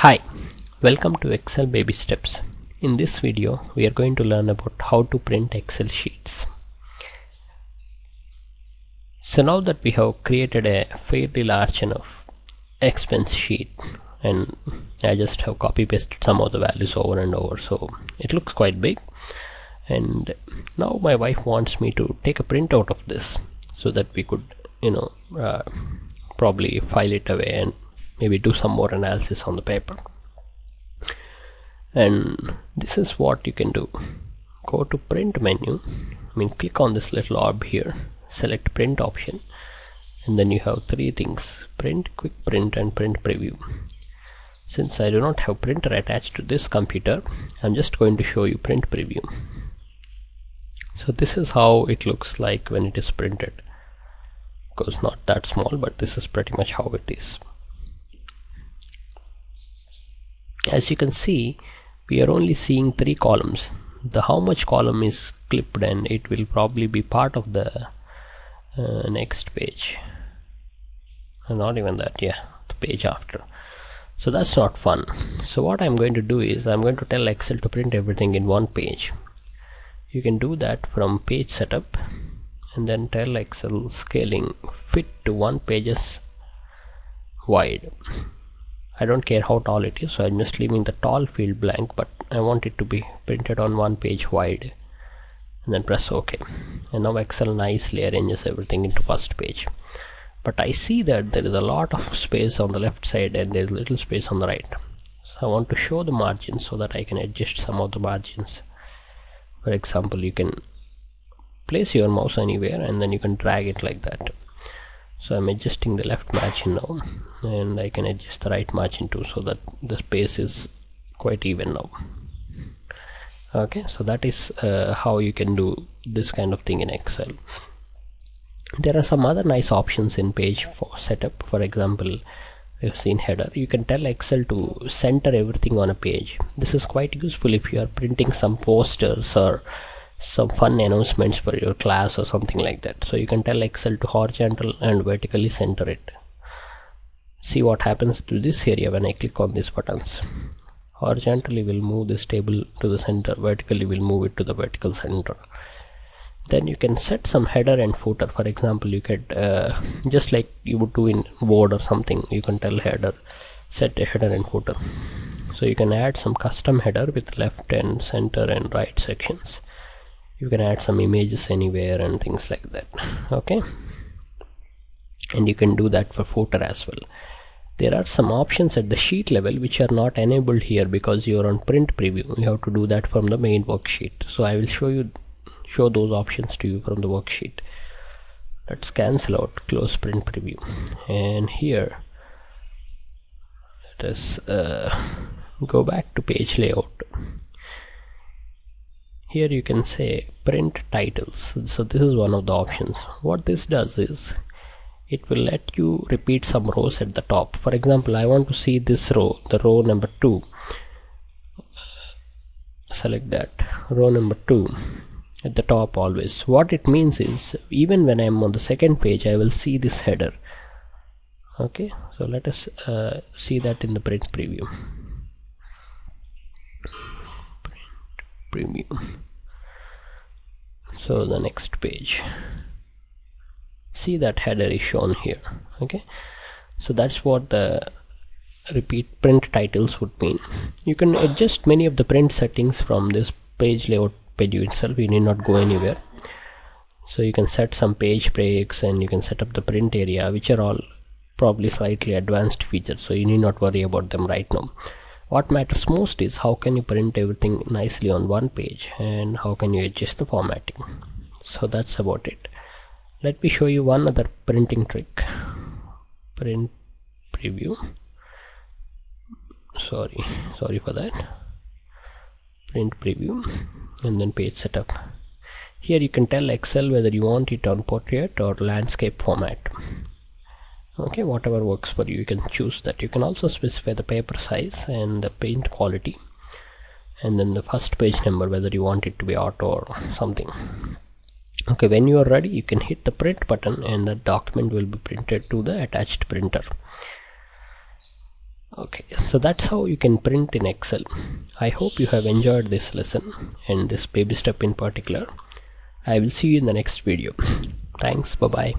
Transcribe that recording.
Hi, welcome to Excel Baby Steps. In this video, we are going to learn about how to print Excel sheets. So now that we have created a fairly large enough expense sheet, and I just have copy pasted some of the values over and over, so it looks quite big. And now my wife wants me to take a printout of this so that we could, probably file it away and maybe do some more analysis on the paper. And this is what you can do. Go to print menu, click on this little orb here, select print option, and then you have three things: print, quick print, and print preview. Since I do not have printer attached to this computer, I'm just going to show you print preview. So this is how it looks like when it is printed. Of course not that small, but this is pretty much how it is. As you can see, we are only seeing three columns. The how much column is clipped, and it will probably be part of the next page. Not even that, yeah, the page after. So that's not fun. So what I'm going to do is I'm going to tell Excel to print everything in one page. You can do that from page setup and then tell Excel scaling fit to 1 pages wide. I don't care how tall it is, so I'm just leaving the tall field blank, but I want it to be printed on 1 page wide, and then press OK. And now Excel nicely arranges everything into first page. But I see that there is a lot of space on the left side and there is little space on the right. So I want to show the margins so that I can adjust some of the margins. For example, you can place your mouse anywhere and then you can drag it like that. So I'm adjusting the left margin now, and I can adjust the right margin too, so that the space is quite even now. Okay, so that is how you can do this kind of thing in Excel. There are some other nice options in page for setup. For example, we've seen header. You can tell Excel to center everything on a page. This is quite useful if you are printing some posters or some fun announcements for your class or something like that. So you can tell Excel to horizontal and vertically center it. See what happens to this area when I click on these buttons. Horizontally will move this table to the center, vertically will move it to the vertical center. Then you can set some header and footer. For example, you could just like you would do in Word or something, you can tell header, set a header and footer. So you can add some custom header with left and center and right sections. You can add some images anywhere and things like that. Okay, and you can do that for footer as well. There are some options at the sheet level which are not enabled here because you are on print preview. You have to do that from the main worksheet. So I will show those options to you from the worksheet. Let's cancel out, close print preview, and here let us go back to page layout. Here you can say print titles. So this is one of the options. What this does is it will let you repeat some rows at the top. For example, I want to see this row, the row number 2. Select that, row number 2 at the top always. What it means is even when I'm on the second page, I will see this header. Okay, so let us see that in the print preview. Preview. So the next page, see that header is shown here. Okay, so that's what the repeat print titles would mean. You can adjust many of the print settings from this page layout page itself. You need not go anywhere. So you can set some page breaks, and you can set up the print area, which are all probably slightly advanced features, so you need not worry about them right now. What matters most is how can you print everything nicely on one page, and how can you adjust the formatting. So that's about it. Let me show you one other printing trick. Print preview. Sorry for that. Print preview, and then page setup. Here you can tell Excel whether you want it on portrait or landscape format. Okay, whatever works for you, you can choose that. You can also specify the paper size and the paint quality, and then the first page number, whether you want it to be auto or something. Okay, when you are ready, you can hit the print button and the document will be printed to the attached printer. Okay, so that's how you can print in Excel. I hope you have enjoyed this lesson and this baby step in particular. I will see you in the next video. Thanks, bye bye.